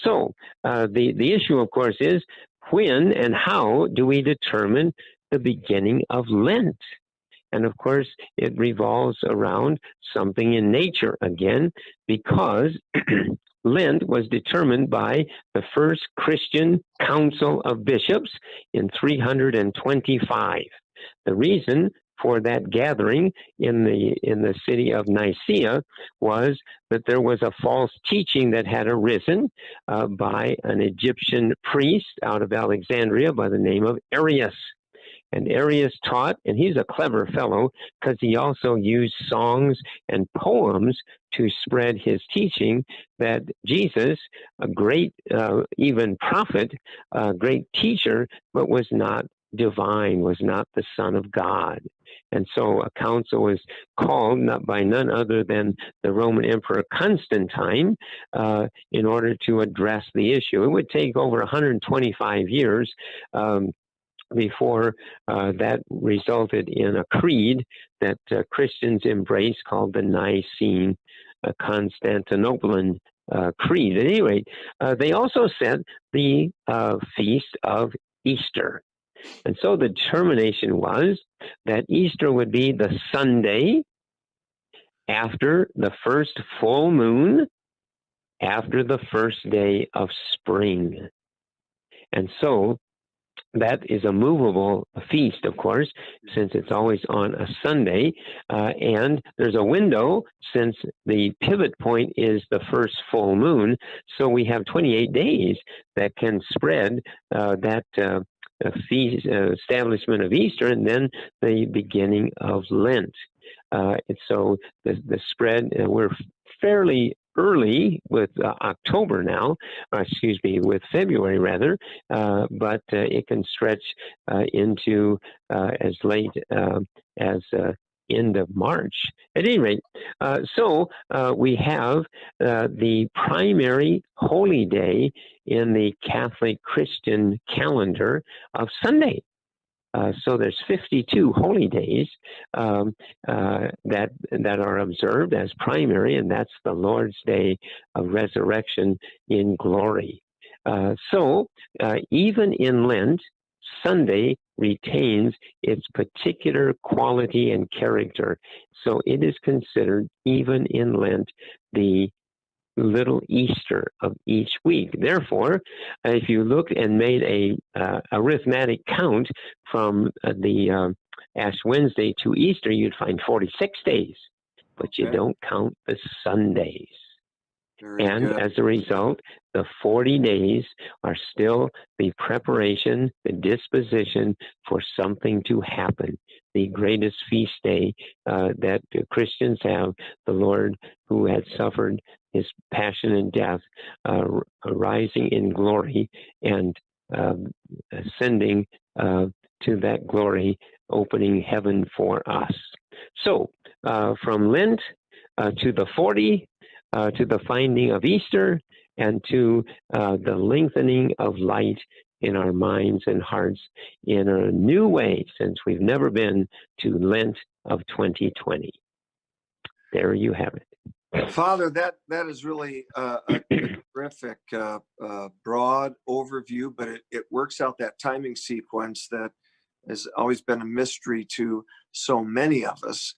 So the issue, of course, is when and how do we determine the beginning of Lent? And of course, it revolves around something in nature again, because Lent was determined by the first Christian council of bishops in 325. The reason for that gathering in the city of Nicaea was that there was a false teaching that had arisen by an Egyptian priest out of Alexandria by the name of Arius. And Arius taught, and he's a clever fellow because he also used songs and poems to spread his teaching that Jesus, a great even prophet, a great teacher, but was not divine, was not the Son of God. And so a council was called not by none other than the Roman Emperor Constantine in order to address the issue. It would take over 125 years before that resulted in a creed that Christians embrace called the Nicene Constantinopolitan Creed. At any rate, they also set the feast of Easter. And so the determination was that Easter would be the Sunday after the first full moon, after the first day of spring. And so that is a movable feast, of course, since it's always on a Sunday. And there's a window since the pivot point is the first full moon. So we have 28 days that can spread that feast establishment of Easter and then the beginning of Lent. And so the spread, we're fairly early with October now, with February rather, but it can stretch into as late as end of March. At any rate, so we have the primary holy day in the Catholic Christian calendar of Sunday. So there's 52 holy days that are observed as primary, and that's the Lord's Day of Resurrection in glory. So even in Lent, Sunday retains its particular quality and character. So it is considered, even in Lent, the little Easter of each week. Therefore, if you look and made a arithmetic count from the Ash Wednesday to Easter, you'd find 46 days, but you don't count the Sundays. And as a result, the 40 days are still the preparation, the disposition for something to happen. The greatest feast day that Christians have, the Lord who had suffered his passion and death, rising in glory and ascending to that glory, opening heaven for us. So from Lent to the 40, to the finding of Easter, and to the lengthening of light in our minds and hearts in a new way, since we've never been to Lent of 2020. There you have it. Father, that is really a terrific, broad overview, but it works out that timing sequence that has always been a mystery to so many of us.